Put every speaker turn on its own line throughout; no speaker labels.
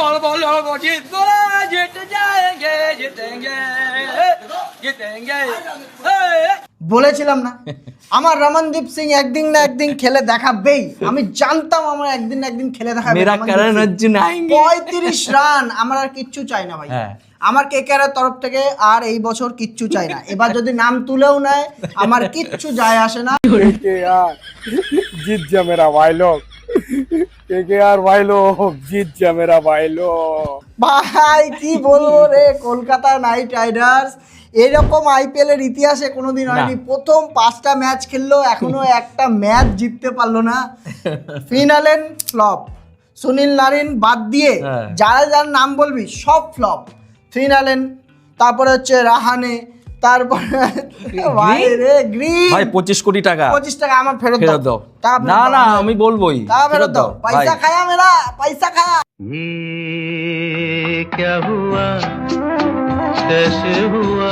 बोल बोलो वो जीत बोला जीत जाएंगे जीतेंगे जीतेंगे
বলেছিলাম না আমার রমনদীপ সিং একদিন না একদিন খেলে দেখাবেই। আমি জানতাম আমার একদিন না একদিন খেলে দেখাবে।
मेरा करण अर्जुन आएंगे
35 রান, আমার আর কিচ্ছু চাই না ভাই।
হ্যাঁ।
আমার কেকেআর এর তরফ থেকে আর এই বছর কিচ্ছু চাই না। এবার যদি নাম তুলেও নেয় আমার কিচ্ছু যায় আসে না।
केकेआर जीत जा मेरा भाई लोग, केकेआर भाई लोग जीत जा मेरा भाई लोग।
ভাই কি বলবো রে, কলকাতা নাইট রাইডার্স এরকম আইপিএল এর ইতিহাসে কোনোদিন হয়নি। প্রথম 5টা ম্যাচ খেললো, এখনো একটা ম্যাচ জিততে পারলো না। ফিনালেন ফ্লপ, সুনীল নারিন বাদ দিয়ে যারা যার নাম বলবি সব ফ্লপ। ফিনালেন, তারপরে হচ্ছে রাহানে, তারপরে ভাই রে গ্রিন
ভাই 25 কোটি টাকা
25 টাকা আমার ফেরত দাও।
না না আমি বলবোই
ফেরত দাও। পয়সা খায়া মেরা, পয়সা খায়া।
क्या हुआ कैसे हुआ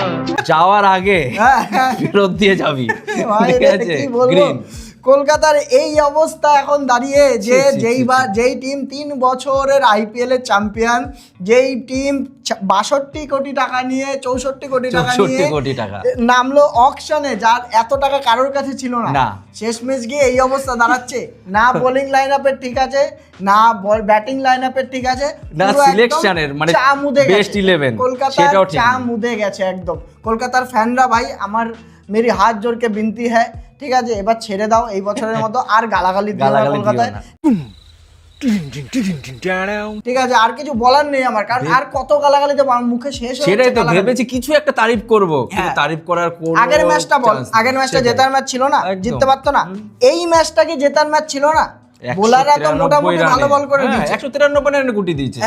যাওয়ার আগে
হ্যাঁ।
ফেরত দিয়ে যাবি,
ভাই
ঠিক
রে,
আছে?
কি বলবো,
গ্রিন
কলকাতার এই অবস্থা এখন দাঁড়িয়ে যে যেই টিম 3 বছরের আইপিএল এর চ্যাম্পিয়ন, যেই টিম 62 কোটি টাকা নিয়ে 64 কোটি টাকা
64
নিয়ে
কোটি টাকা
নামলো অকশনে, যার এত টাকা কারোর কাছে ছিল না,
না।
শেষমেশ গিয়ে এই অবস্থা দাঁড়াচ্ছে। না বোলিং লাইন আপের ঠিক আছে, না ব্যাটিং লাইন আপের ঠিক আছে,
না
পুরো একদম
সিলেকশনের মানে
চা মুদে গেছে।
বেস্ট 11
কলকাতার
সেটাও ঠিক
চা
নেই।
মুদে গেছে একদম। কলকাতার ফ্যানরা ভাই আমার মেরি হাত জোর কে বিনতি হ্যায়, ঠিক আছে এবার ছেড়ে দাও এই বছরের মতো, আর গালাগালি দিও না
গালাগালি দিও
কলকাতায়,
না।
ঠিক আছে? আর কিছু বলার নেই আমার, কারণ আর কত গালাগালি তো আমার মুখে শেষ হয়ে
সেটাই
যাচ্ছে
তো
গালাগালি।
ভেবেছি কিছু একটা তারিফ করব, কিন্তু
হ্যাঁ।
তারিফ করার কোন
আগের ম্যাচটা বল, আগের ম্যাচটা জেতার ম্যাচ ছিল না, জিততে পারতো না। এই ম্যাচটা কি জেতার ম্যাচ ছিল না? বোলাররা তো মোটামুটি ভালো বল করে দিয়েছে,
193 রানে গুটি দিয়েছে।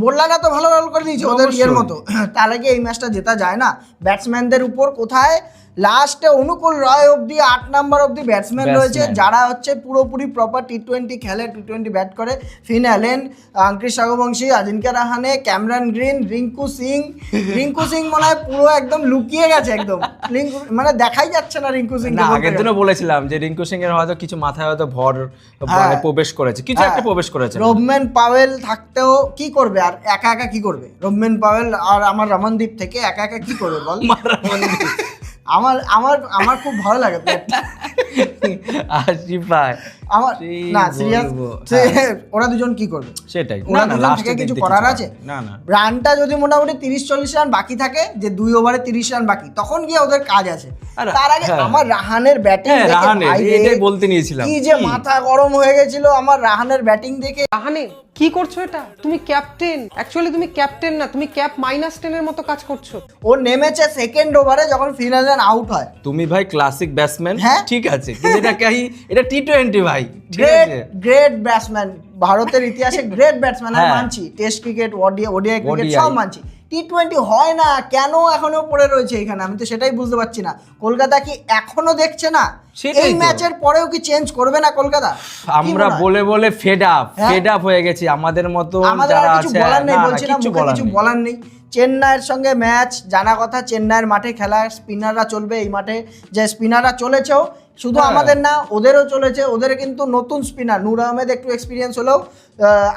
বোলাররা তো ভালো বল করে দিয়েছে ওদের ইয়ের মতো, তাহলে কি এই ম্যাচটা জেতা যায় না? ব্যাটসম্যানদের উপর কোথায় লাস্টে অনুকূল রয় অবধি 8 নাম্বার অবধি ব্যাটসম্যান রয়েছে যারা হচ্ছে পুরোপুরি প্রপার টি20 খেলে, টি20 ব্যাট করে। Finn Allen, Angkrish Raghuvanshi, Ajinkya Rahane, Cameron Green, Rinku Singh মনে হয় পুরো একদম লুকিয়ে গেছে একদম, মানে দেখাই যাচ্ছে না রিঙ্কু সিং।
না আগের দিনও বলেছিলাম যে রিঙ্কু সিং এর হয়তো কিছু মাথায় হয়তো ভর মানে প্রবেশ করেছে, কিছু একটা প্রবেশ করেছে।
রোবম্যান পাওয়েল থাকতেও কি করবে, আর একা একা কি করবে রোবম্যান পাওয়েল আর আমার রমনদীপ থেকে একা একা কি করবে বল? আমার আমার আমার খুব ভালো লাগে
আশিফ ভাই
আমার, না সিরিয়াস, ওরা দুজন কি করবে
সেটাই।
ওরা দুজন থেকে কিছু করার আছে?
না না
রানটা যদি মোটামুটি 30-40 রান বাকি থাকে, যে 2 ওভারে 30 রান বাকি, তখন গিয়ে ওদের কাজ আছে। তার আগে আমার রাহানের ব্যাটিং দেখে
এটাই বলতে নিয়েছিলাম,
কি যে মাথা গরম হয়ে গেছিল আমার রাহানের ব্যাটিং দেখে।
রাহানে কি করছো এটা? তুমি ক্যাপ্টেন, অ্যাকচুয়ালি তুমি ক্যাপ্টেন না, তুমি ক্যাপ -10 এর মতো কাজ করছো।
ও নেমেছে সেকেন্ড ওভারে যখন ফিনালেন আউট হয়।
তুমি ভাই ক্লাসিক ব্যাটসম্যান,
হ্যাঁ
ঠিক আছে, কিন্তু এটা টি20 ভাই, ঠিক আছে?
গ্রেট ব্যাটসম্যান, ভারতের ইতিহাসে গ্রেট ব্যাটসম্যান আমি মানছি, টেস্ট ক্রিকেট, ওডিআই ক্রিকেট সব মানছি, টি20 হয় না কেন এখনো পড়ে রয়েছে এখানে? আমি তো সেটাই বুঝতে পারছি না। কলকাতা কি এখনো দেখছে না? এই ম্যাচের পরেও কি চেঞ্জ করবে না কলকাতা?
আমরা বলে বলে ফেড আপ হয়ে গেছি, আমাদের মতো যারা
কিছু
আছে
বলার নেই,
না
বলছি না মুখে কিছু বলার নেই। চেন্নাইয়ের সঙ্গে ম্যাচ জানা কথা, চেন্নাইয়ের মাঠে খেলা, স্পিনাররা চলবে এই মাঠে, যে স্পিনাররা চলেছেও শুধু আমাদের না ওদেরও চলেছে। ওদের কিন্তু নতুন স্পিনার নূর আহমেদ একটু এক্সপিরিয়েন্স হলেও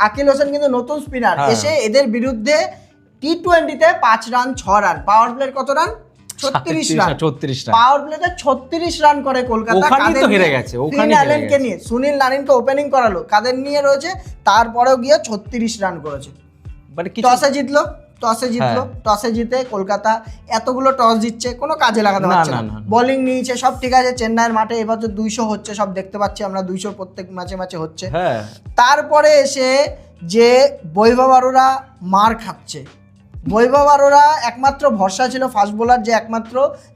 আকিল হোসেন কিন্তু নতুন স্পিনার এসে এদের বিরুদ্ধে টি20তে 5 রান 6 রান, পাওয়ার প্লের কত রান? 36 রান। পাওয়ার প্লেতে 36 রান করে কলকাতা।
ওখানেই তো হেরে গেছে, ওখানেই হেরে গেছে।
নিয়ে সুনীল নারিনকে ওপেনিং করালো, কাদের নিয়ে রয়েছে, তারপরেও গিয়ে 36 রান করেছে।
মানে
টসে জিতে কলকাতা এতগুলো টস জিতছে, কোনো কাজে লাগাতে পারছে না। বোলিং নিয়েছে সব ঠিক আছে, চেন্নাইয়ের মাঠে এবার তো 200 হচ্ছে, সব দেখতে পাচ্ছি আমরা, 200 প্রত্যেক ম্যাচে হচ্ছে। তারপরে এসে যে বৈভব অরোরা মার খাচ্ছে, বৈভব অরোরা একমাত্র ভরসা ছিল ফাস্ট বোলার, যে একমাত্র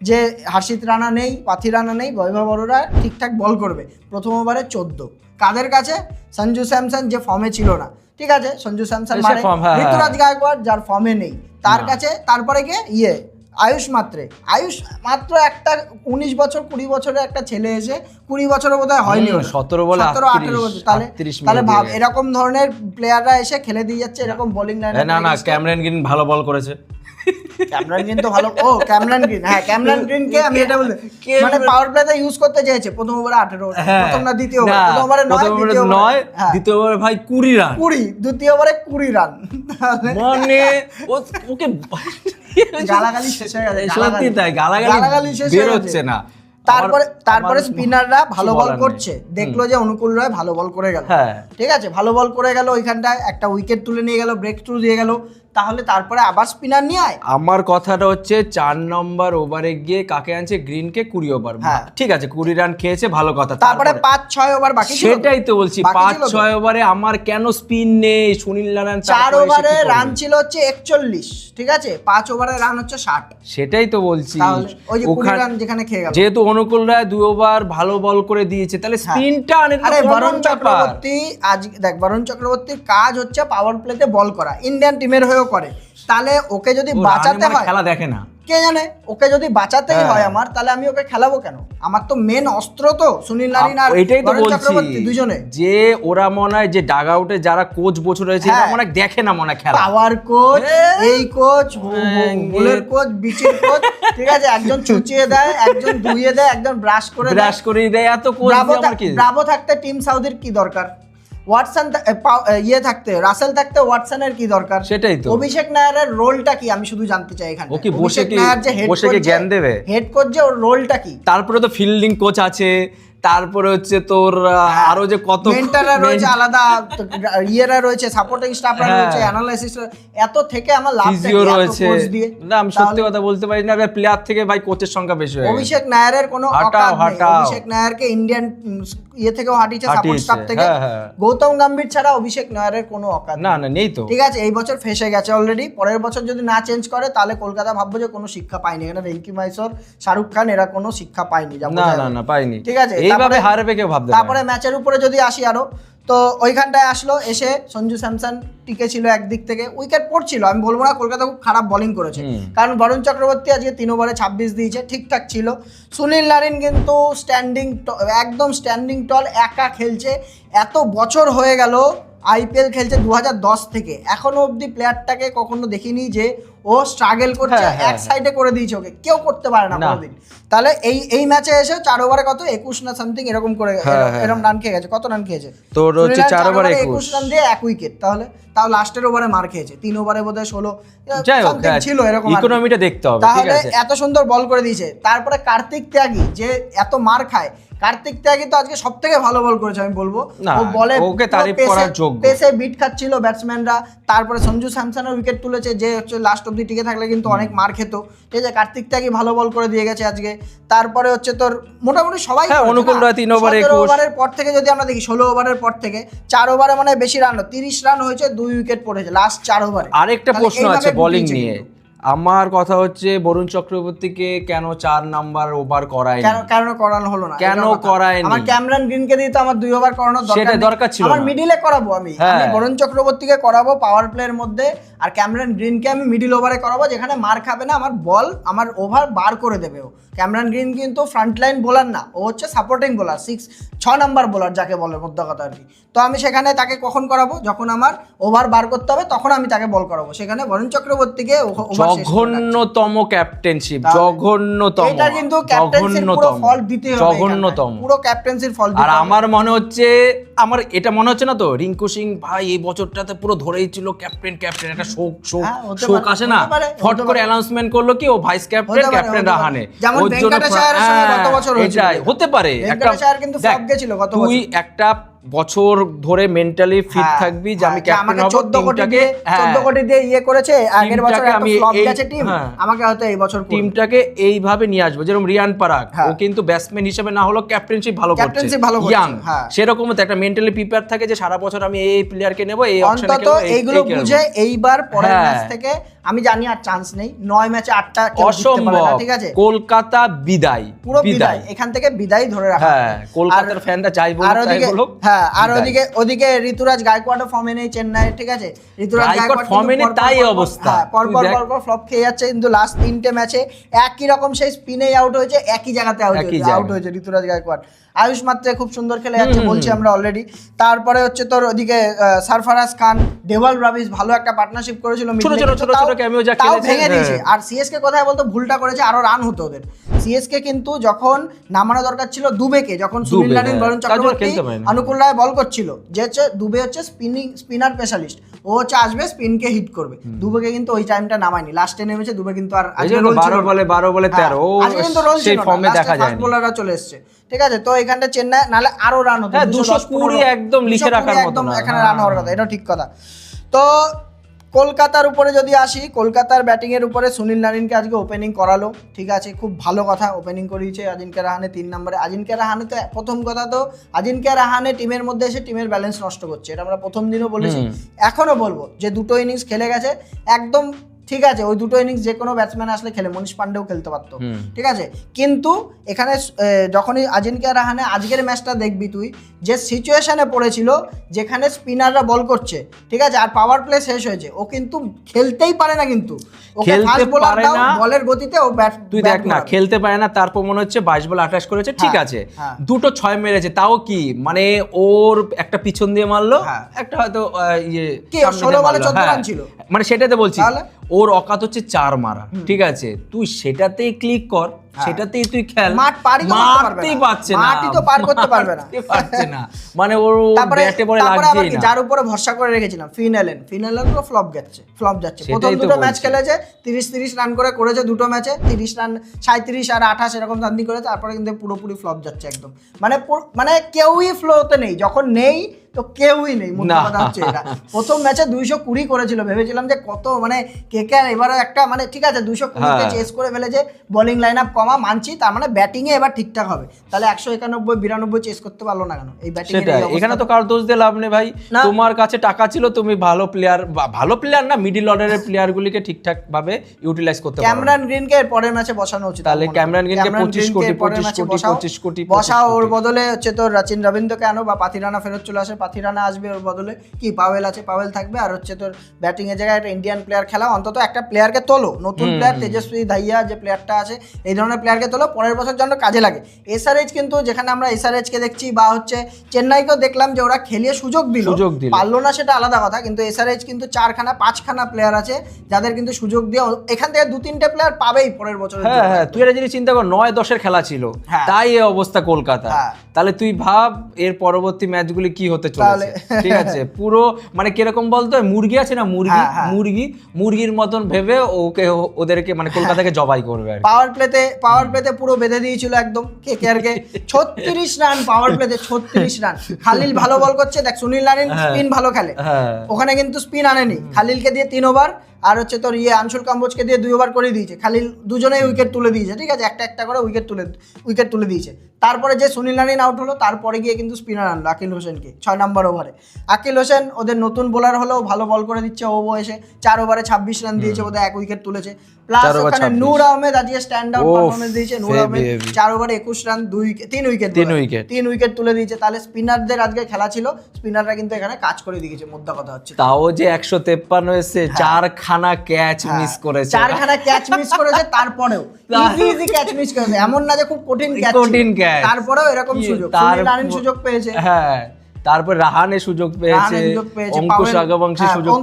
যে হর্ষিত রানা নেই, পাথি রানা নেই, বৈভব অরোরা ঠিকঠাক বল করবে। প্রথম ওভারে 14, কাদের কাছে? সঞ্জু স্যামসন, যে ফর্মে ছিল না, ঠিক আছে, সঞ্জু স্যামসন মানে ঋতুরাজ গায়কোয়াড় যার ফর্মে নেই, তার কাছে। তারপরে কে আয়ুষ মাত্র একটা 19 বছর 20 বছরের একটা ছেলে এসে 20 বছরের বোধহয় হয়নি,
17 বলে
18 বছর। তাহলে ভাব এরকম ধরনের প্লেয়াররা এসে খেলে দিয়ে যাচ্ছে এরকম বোলিং লাইনে।
না ক্যামেরন গ্রিন ভালো বল করেছে,
ক্যামেরন গ্রিন তো ভালো, ও ক্যামেরন গ্রিন, হ্যাঁ ক্যামেরন গ্রিনকে আমি এটা বলতে মানে পাওয়ার প্লেতে ইউজ করতে চেয়েছে প্রথম ওভারে 18, প্রথম না দ্বিতীয় ওভারে, প্রথম ওভারে 9,
দ্বিতীয় ওভারে ভাই 20 রান,
20, দ্বিতীয় ওভারে 20 রান,
মানে ওকে
গালাগালি শেষ হয়ে গেছে,
সত্যি তাই, গালাগালি
শেষ হয়ে
বের
গেছে।
হচ্ছে না।
তারপরে স্পিনাররা ভালো বল
বলার নেই।
করছে, দেখলো যে অনুকূল রায় ভালো বল করে গেল,
হ্যাঁ।
ঠিক আছে ভালো বল করে গেল, ওইখানটায় একটা উইকেট তুলে নিয়ে গেল, ব্রেক থ্রু দিয়ে গেল, তাহলে তারপরে আবার স্পিনার নিয়ে আয়।
আমার কথাটা হচ্ছে 4 নম্বর ওভারে গিয়ে কাকে আনছে, গ্রিনকে 20 ওভার,
হ্যাঁ।
ঠিক আছে 20 রান খেয়েছে, ভালো কথা।
তারপরে 5-6 ওভার বাকি ছিল,
সেটাই তো বলছি,
বাকি ছিল তো।
5-6 ওভারে আমার কেন স্পিন নেই, সুনীল নারায়ণ
4 ওভারে রান ছিল হচ্ছে 41, ঠিক আছে 5 ওভারে রান হচ্ছে 60,
সেটাই তো বলছি।
তাহলে ওই যে 20
ওখানে
রান যেখানে খেয়ে গেল,
যেহেতু অনুকূল রায় 2 ওভার ভালো বল করে দিয়েছে, তাহলে স্পিনটা
আরে বরুণ চক্রবর্তী আজ দেখ, বরুণ চক্রবর্তীর কাজ হচ্ছে পাওয়ার প্লেতে বল করা, ইন্ডিয়ান টিমের হয়েও করে, তাহলে ওকে যদি বাঁচাতে হয়,
খেলা দেখে না
কে জানে, ওকে যদি বাঁচাতেই হয় আমার, তাহলে আমি ওকে খেলাবো কেন? আমার তো মেন অস্ত্র তো সুনীল নারিন আর
এটাই তো
বরুণ
বলছি
চক্রবর্তী দুজনে,
যে ওরা মনে হয় যে ডাগ আউটে যারা কোচ বছর রয়েছে
হ্যাঁ।
মনে হয় দেখে না মনে হয় খেলা।
পাওয়ার কোচ, এই কোচ, বোলের কোচ, বিচির কোচ, ঠিক আছে একজন চুচিয়ে দেয়, একজন ধুইয়ে দেয়, একজন ব্রাশ করে দেয়,
ব্রাশ করে দেয়, এত কোচ আমার কি
ব্রাভো থাকতে টিম সাউদির কি দরকার, ওয়াটসন থাকতে রাসেল থাকতে ওয়াটসনের কি দরকার,
সেটাই তো।
অভিষেক নায়ারের রোলটা কি আমি শুধু জানতে চাই এখানে,
ও কি বসে কি জ্ঞান দেবে,
হেড কোচ যে ওর রোলটা কি?
তারপরে তো ফিল্ডিং কোচ আছে, তারপরে হচ্ছে তোর আরো যে কত
মেন্টররা রয়েছে আলাদা, ইয়েরা রয়েছে, সাপোর্টিং স্টাফরা
হ্যাঁ।
রয়েছে, অ্যানালাইসিস, এত থেকে আমার লাভ
ফিজিও রয়েছে। না আমি সত্যি কথা বলতে পারি না, প্লেয়ার থেকে ভাই কোচের সংখ্যা বেশি হয়ে গেছে।
অভিষেক নায়ারের কোনো
হাঁটাও,
অকাত নেই,
হাঁটাও।
অভিষেক নায়ারকে ইন্ডিয়ান ইয়ে থেকেও হাঁটিয়েছে, সাপোর্ট
হাঁটিয়েছে,
স্টাফ থেকে,
হ্যাঁ, হ্যাঁ।
গৌতম গম্ভীর ছাড়া অভিষেক নায়ারের কোনো অকাত
না
নেই।
না নেই তো,
ঠিক আছে এই বছর ফেসে গেছে অলরেডি, পরের বছর যদি না চেঞ্জ করে তাহলে কলকাতা ভাববো যে কোনো শিক্ষা পায়নি, এখানে রিঙ্কি মাইসর, শাহরুখ খান এরা কোনো শিক্ষা পায়নি, যা
না
বোঝা
না
যায়।
না পাইনি,
ঠিক আছে
এইভাবে
তারপরে-
হারবে কেউ ভাবতে
তারপরে ম্যাচের উপরে যদি আসি আরো, তো ওইখানটায় আসলো এসে সঞ্জু স্যামসন টিকে ছিল একদিক থেকে, উইকেট পড়ছিল, আমি বলবো না কলকাতা খুব খারাপ বোলিং করেছে, কারণ বরুণ চক্রবর্তী আজকে 3 ওভারে 26 দিয়েছে, ঠিকঠাক ছিল। সুনীল নারিন কিন্তু একদম স্ট্যান্ডিং টল, একা খেলছে, এত বছর হয়ে গেল আইপিএল খেলছে 2010 থেকে, এখনো অবধি প্লেয়ারটাকে কখনো দেখিনি যে ও স্ট্রাগল করছে,
হ্যাঁ,
এক সাইডে করে দিয়েছে ওকে, কেউ করতে পারে না
না।
কোনোদিন। তাহলে এই ম্যাচে এসে 4 ওভারে কত 21 না সামথিং এরকম করে এরকম রান খেয়ে গেছে, কত রান খেয়েছে
তোর হচ্ছে 4 ওভারে
21 রান দিয়ে 1 উইকেট, তাও লাস্টের ওভারে মার খেয়েছে, 3 ওভারে বোধহয় 16
যাই হোক
something ছিল এরকম,
ইকোনমিটা দেখতে হবে, ঠিক
তাহলে
আছে।
এত সুন্দর বল করে দিয়েছে। তারপরে কার্তিক ত্যাগী যে এত মার খায়, কার্তিক ত্যাগী তো আজকে সব থেকে ভালো বল করেছে আমি বলবো,
না,
ও বলে
ওকে তারিফ করার যোগ্য।
পেসে বিট খাচ্ছিল ব্যাটসম্যানরা, তারপরে সঞ্জু স্যামসনের উইকেট তুলেছে, যে হচ্ছে লাস্ট অব্দি টিকে থাকলে কিন্তু অনেক মার খেত, ঠিক আছে কার্তিক ত্যাগী ভালো বল করে দিয়ে গেছে আজকে। তারপরে হচ্ছে তোর মোটামুটি সবাই
হ্যাঁ,
করেছে
অনুকূল
না?
রায় 3 ওভারে
17
21
ওভারের পর থেকে যদি আমরা দেখি, 16 ওভারের পর থেকে 4 ওভারে মানে বেশি রান, 30 রান হয়েছে, 2 উইকেট পড়েছে লাস্ট 4 ওভারে।
আরেকটা
তাহলে
প্রশ্ন
এইভাবে
আছে বোলিং
গুটিয়েছে
নিয়ে,
কিন্তু।
আমার কথা হচ্ছে বরুণ চক্রবর্তীকে কেন 4 নাম্বার ওভার করায়নি,
কেন করানো হলো না?
কেন
এটা কথা।
করায়নি?
আমার ক্যামেরন গ্রিনকে দিয়ে তো আমার 2 ওভার করানোর
সেটা
নেই।
দরকার ছিল
আমার
না।
মিডিলে করাবো আমি
হ্যাঁ।
বরুণ চক্রবর্তীকে করাবো পাওয়ার প্লের মধ্যে, আর ক্যামেরন গ্রিনকে আমি মিডিল ওভারে করাবো, যেখানে মার খাবে না, আমার বল আমার ওভার বার করে দেবে ও। ক্যামেরন গ্রিন কিন্তু ফ্রন্ট লাইন বোলার না, ও হচ্ছে সাপোর্টিং বোলার, 6 নাম্বার বোলার যাকে বলে মধ্য কথা আর কি। তো আমি সেখানে তাকে কখন করাবো, যখন আমার ওভার বার করতে হবে তখন আমি তাকে বল করাবো, সেখানে বরুণ চক্রবর্তীকে
জঘন্যতম ক্যাপ্টেনশিপ,
তাহলে
জঘন্যতম,
এটা কিন্তু ক্যাপ্টেন্সির পুরো ফল দিতে হবে,
জঘন্যতম,
পুরো ক্যাপ্টেন্সির ফল দিতে
আর
হবে।
আমার মনে হচ্ছে, আমার এটা মনে হচ্ছে না তো, রিঙ্কু সিং ভাই এই বছরটাতে পুরো ধরেই ছিল ক্যাপ্টেন, একটা
হ্যাঁ, হতে
শোক
পারে,
আসে না,
হতে পারে,
ফট
হতে
করে
পারে।
অ্যানাউন্সমেন্ট করলো কি ও ভাইস ক্যাপ্টেন,
হতে পারে,
ক্যাপ্টেন
হতে পারে।
রাহানে,
যেমন
ওর জন্য
ভেঙ্কটেশ আয়ারের সঙ্গে গত বছর হয়েছিল
এটাই
এটা।
হতে পারে।
ভেঙ্কটেশ আয়ার কিন্তু
দেখ,
flop গেছিল গত
তুই
বছর।
একটা বছর ধরে মেন্টালি ফিট
হ্যাঁ,
থাকবি যে আমি
যে
ক্যাপ্টেন
আমাকে
হব,
14 কোটি
টিমটাকে
দিয়ে 14 কোটি দিয়ে ইয়ে করেছে, আগের বছর
টিমটাকে
এত
আমি
ফ্লপ
এই-
গেছে টিম,
হ্যাঁ।
আমাকে হয়তো এই বছর করবে।
টিমটাকে এইভাবে নিয়ে আসবো, যেরকম রিয়ান পারাগ,
হ্যাঁ।
ও কিন্তু ব্যাটসম্যান হিসেবে না হলো ক্যাপ্টেনশিপ ভালো করছে,
ক্যাপ্টেন্সি ভালো করছে,
ইয়াং,
হ্যাঁ।
সেরকম তো একটা মেন্টালি প্রিপেয়ার থাকে যে সারা বছর আমি এই প্লেয়ারকে নেব, এই অপশনে
অন্তত এইগুলো বুঝে এইবার পরের
হ্যাঁ।
ম্যাচ থেকে আমি জানি আর চান্স নেই, 9 ম্যাচে 8টা কেউ জিততে পারে
অসম্ভব,
না, ঠিক আছে
কলকাতা বিদায়,
পুরো বিদায়, এখান থেকে বিদায় ধরে রাখা
হ্যাঁ,
হবে।
কলকাতার
আর-
ফ্যানরা যাই
আর
বলুক তাই
ওদিকে
বলুক,
হ্যাঁ, আর
বিদায়।
ওদিকে ঋতুরাজ গায়কোয়াড়ও ফর্মে নেই চেন্নাই, ঠিক আছে ঋতুরাজ
গায়কোয়াড়
গায়কোয়াড়
ফর্মে নেই,
কিন্তু
তাই
পরপর
অবস্থা।
হ্যাঁ,
তুই দেখ।
পরপর ফ্লপ খেয়ে যাচ্ছে, কিন্তু লাস্ট 3টে ম্যাচে একই রকম সেই স্পিনে আউট হয়েছে, একই জায়গাতে আউট
একই
আউট হয়েছে ঋতুরাজ গায়কোয়াড়। আয়ুষ মাত্রে খুব সুন্দর খেলে যাচ্ছে বলছি আমরা অলরেডি। তারপরে হচ্ছে তোর ওদিকে সরফরাজ খান, দেওয়াল রাবিশ ভালো একটা পার্টনারশিপ করেছিল
ছোট
middle এ,
ছোট
কিন্তু
ছোট
তাও
ছোট ক্যামিও যা
তাও
খেলেছে
ভেঙে দিয়েছে। আর সিএসকে কোথায় বলতো ভুলটা করেছে, আরো রান হতো ওদের। সিএসকে কিন্তু যখন নামানো দরকার ছিল দুবেকে, যখন সুনীল নারিন, বরুণ চক্রবর্তী, অনুকূল রায় বল করছিল, যে হচ্ছে দুবে হচ্ছে স্পিনার স্পেশালিস্ট, ও হচ্ছে আসবে স্পিনকে হিট করবে। দুবেকে কিন্তু ওই টাইমটা নামায়নি, লাস্টে নেমেছে দুবে, কিন্তু আর আজকে রোল ছিল
12 বলে 13 ও
আজকে কিন্তু রোল ছিল
সেই
না,
ফর্মে
লাস্টে
দেখা
ফাস্ট
যায়।
বোলাররা চলে এসেছে, ঠিক আছে। তো এখানটা চেন্নাই নালে আরো রান হতো,
হ্যাঁ 220 একদম লিখে রাখার মতো
একদম
না।
এখানে রান হওয়ার কথা, এটা ঠিক কথা। তো কলকাতার উপরে যদি আসি, কলকাতার ব্যাটিং এর উপরে সুনীল নারিনকে আজকে ওপেনিং করালো, ঠিক আছে, খুব ভালো কথা, ওপেনিং করিয়েছে আজিঙ্ক্য রাহানে 3 নম্বরে। আজিঙ্ক্য রাহানে তো প্রথম কথা তো আজিঙ্ক্য রাহানে টিমের মধ্যে এসে টিমের ব্যালেন্স নষ্ট করছে, এটা আমরা প্রথম দিনও বলেছি, এখনো বলবো যে দুটো ইনিংস খেলে গেছে একদম ঠিক আছে। ওই দুটো ইনিংস যে কোনো ব্যাটসম্যান আসলে খেলে, মনীষ পান্ডেও খেলতে পারতো, ঠিক আছে। কিন্তু এখানে যখনই আজিঙ্ক্য রাহানে আজকের ম্যাচটা দেখবি তুই, যে সিচুয়েশনে পড়েছিল যেখানে স্পিনাররা বল করছে, ঠিক আছে, আর পাওয়ার প্লে শেষ হয়েছে, ও কিন্তু খেলতেই পারে না, কিন্তু ওকে
খেলতে
ফাস্ট বোলার
পারে
দাও,
না।
বলের গতিতে ও ব্যাট
তুই দেখ না, খেলতে পারে না, তারপর মনে হচ্ছে 22 বল 28 করেছে, ঠিক আছে, দুটো 6 মেরেছে, তাও কি মানে ওর একটা পিছন দিয়ে মারলো, একটা হয়তো ইয়ে
16 বলে 14 রান ছিল,
মানে সেটাতে বলছি ওর অকাত হচ্ছে 4 মারা, ঠিক আছে, তুই সেটাতেই ক্লিক কর, সেটাতেই তুই খেল,
মাঠ পারই তো
মারতেই পারছে না,
মাঠই তো পার করতে পারবে না,
পারছে না, মানে ওর ব্যাটে বলে
তারপরে আবার
লাগছেই
কি
না।
যার উপরে ভরসা করে রেখেছিলাম ফিনালেন তো ফ্লপ যাচ্ছে প্রথম
সেটাই তো
দুটো ম্যাচ
বলছি।
খেলেছে 30 রান করেছে দুটো ম্যাচে, 30 রান 37 আর 28 এরকম রান দিয়ে করেছে, তারপরে কিন্তু পুরোপুরি ফ্লপ যাচ্ছে একদম, মানে কেউই ফ্লোতে নেই, যখন নেই তো কেউই নেই, মোটা কথা হচ্ছে এটা। প্রথম ম্যাচে 220 করেছিল, ভেবেছিলাম যে কত মানে কেকেআর এবারে একটা মানে ঠিক আছে 220 চেস করে ফেলেছে, বোলিং লাইন আপ কমা মানছি, তার মানে ব্যাটিং এ এবার ঠিকঠাক হবে, তাহলে 191 92 চেস করতে পারলো না কেন এই ব্যাটিং এর?
এখানে তো কারো দোষ দিয়ে লাভ নেই ভাই, তোমার কাছে টাকা ছিল, তুমি ভালো প্লেয়ার না মিডল অর্ডারের প্লেয়ার গুলিকে ঠিকঠাক ভাবে ইউটিলাইজ করতে পারো।
ক্যামেরন গ্রিনকে পরের ম্যাচে বসানো উচিত,
তাহলে ক্যামেরন গ্রিনকে 25 কোটি
বসাও, ওর বদলে হচ্ছে তোর রাচিন রবীন্দ্রকে আনো, বা পাথিরানা ফেরত চলে আসে, পাথিরানা আসবে ওর বদলে, কি পাওয়েল আছে, পাওয়েল থাকবে, আর হচ্ছে তোর ব্যাটিং এর জায়গায় একটা ইন্ডিয়ান প্লেয়ার খেলা, অন্তত একটা প্লেয়ারকে তোলো, নতুন প্লেয়ার তেজস্বী ধাইয়া যে প্লেয়ারটা আছে, এই ধরনের প্লেয়ারকে তোলো, পরের বছর জন্য কাজে লাগে। এসআরএইচ কিন্তু যেখানে আমরা এসআরএইচ কে দেখছি, বা হচ্ছে চেন্নাইকেও দেখলাম যে ওরা খেলিয়ে সুযোগ দিল, পারলো না সেটা আলাদা কথা, কিন্তু এসআরএইচ কিন্তু 4-5 প্লেয়ার আছে যাদের কিন্তু সুযোগ দিয়ে এখান থেকে 2-3টে প্লেয়ার পাবেই পরের বছর।
হ্যাঁ তুই একটা জিনিস চিন্তা কর, 9-10 খেলা ছিল, তাই এই অবস্থা কলকাতা, তাহলে তুই ভাব এর পরবর্তী ম্যাচগুলি কি হতে চলেছে, ঠিক আছে, পুরো মানে কিরকম বলতো, মুরগি আছে না, মুরগির মতন ভেবে ওদেরকে মানে কলকাতাকে জবাই করবে আর
পাওয়ার প্লেতে পুরো বেঁধে দিয়েছিল একদম কেকেআর কে, 36 রান পাওয়ার প্লেতে, 36 রান। খালিল ভালো বল করছে, দেখ সুনীল নারিন স্পিন ভালো খেলে, ওখানে কিন্তু স্পিন আনেনি, খালিলকে দিয়ে 3 ওভার, আর হচ্ছে তোর আনসুল কাম্বোজকে দিয়ে 2 ওভার করে দিয়েছে, খালিল দুজনেই উইকেট তুলে দিয়েছে, ঠিক আছে, একটা করে উইকেট তুলে দিয়েছে। তারপরে যে সুনীল নারিন আউট হলো, তারপরে গিয়ে কিন্তু স্পিনার আনলো আকিল হোসেনকে 6 নম্বর ওভারে। আকিল হোসেন ওদের নতুন বোলার হলেও ভালো বল করে দিচ্ছে, ও এসে 4 ওভারে 26 রান দিয়েছে, ওদের 1 উইকেট তুলেছে, প্লাস ওখানে নূর আহমেদ আজকে স্ট্যান্ড আউট পারফরম্যান্স দিয়েছে, নূর আহমেদ 4 ওভারে 21 রান 3 উইকেট তুলে দিয়েছে। তাহলে স্পিনারদের আজকে খেলা ছিল, স্পিনাররা কিন্তু এখানে কাজ করে দিয়েছে, মোদ্দা কথা হচ্ছে।
তাও যে 153 এসে 4খানা ক্যাচ মিস করেছে,
4খানা ক্যাচ মিস করেছে, তারপরেও ইজি ক্যাচ মিস করেছে, এমন না যে খুব কঠিন ক্যাচ, তারপরেও এরকম সুযোগ সুনীল নারিন সুযোগ পেয়েছে,
হ্যাঁ, তারপর রাহানে সুযোগ পেয়েছে, অঙ্কুশ রাঘবংশী
সুযোগ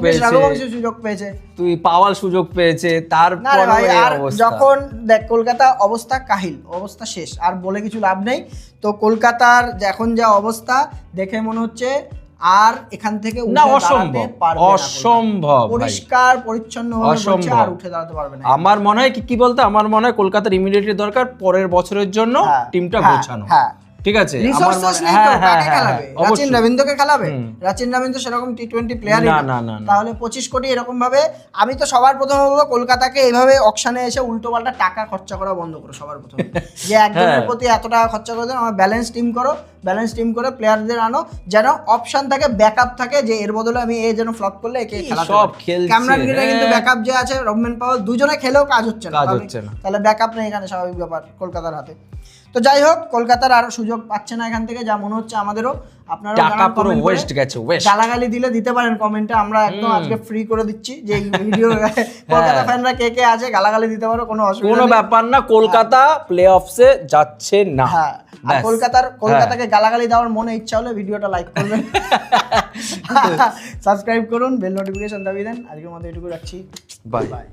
পেয়েছে,
তুই পাওয়াল সুযোগ পেয়েছে, তারপরে
আর যখন দেখ কলকাতা অবস্থা কাহিল, অবস্থা শেষ, আর বলে কিছু লাভ নেই। তো কলকাতার এখন যা অবস্থা দেখে মনে হচ্ছে আর এখান থেকে
অসম্ভব,
পরিষ্কার পরিচ্ছন্ন আর উঠে দাঁড়াতে পারবে না।
আমার মনে হয় কি বলতে, আমার মনে হয় কলকাতার ইমিডিয়েটলি দরকার পরের বছরের জন্য টিমটা গোছানো, ঠিক আছে,
রাচিন রবীন্দ্রকে খেলাবে, রাচিন রবীন্দ্র সেরকম টি20 প্লেয়ারই না, তাহলে 25 কোটি এরকম ভাবে। আমি তো সবার প্রথমে বলবো কলকাতাকে এইভাবে অকশনে এসে উল্টো পাল্টা টাকা খরচা করা বন্ধ করো সবার প্রথমে, যে একজনের প্রতি এত টাকা খরচা করে দেন, আমার ব্যালেন্স টিম করে প্লেয়ারদের আনো, যেন অপশন থাকে, ব্যাকআপ থাকে, যে এর বদলে আমি এ যেন ফ্লপ করলে একে খেলাতে
সব খেলছে,
ক্যামেরন গ্রিনে কিন্তু ব্যাকআপ যে আছে রবমেন পাওয়েল, দুজনে খেলেও কাজ হচ্ছে না, তাহলে ব্যাকআপ নেই এখানে, স্বাভাবিক ব্যাপার কলকাতার হাতে। তো যাই হোক, কলকাতার আরো সুযোগ পাচ্ছে না এখান থেকে, যা মনে হচ্ছে আমাদেরও। আপনারা গালাগালি দিতে পারেন কমেন্টে, আমরা একদম আজকে ফ্রি করে দিচ্ছি, যে এই ভিডিও কলকাতা ফ্যানরা কে আছে গালাগালি দিতে পারো, কোনো অসুবিধা নেই,
কোনো ব্যাপার না, কলকাতা প্লে অফসে যাচ্ছে না।
হ্যাঁ, আর কলকাতাকে গালাগালি দেওয়ার মনে ইচ্ছা হলে ভিডিওটা লাইক করবেন, সাবস্ক্রাইব করুন, বেল নোটিফিকেশন দাবিয়ে দেন। আজকের মতো এটুকু রাখছি।
বাই।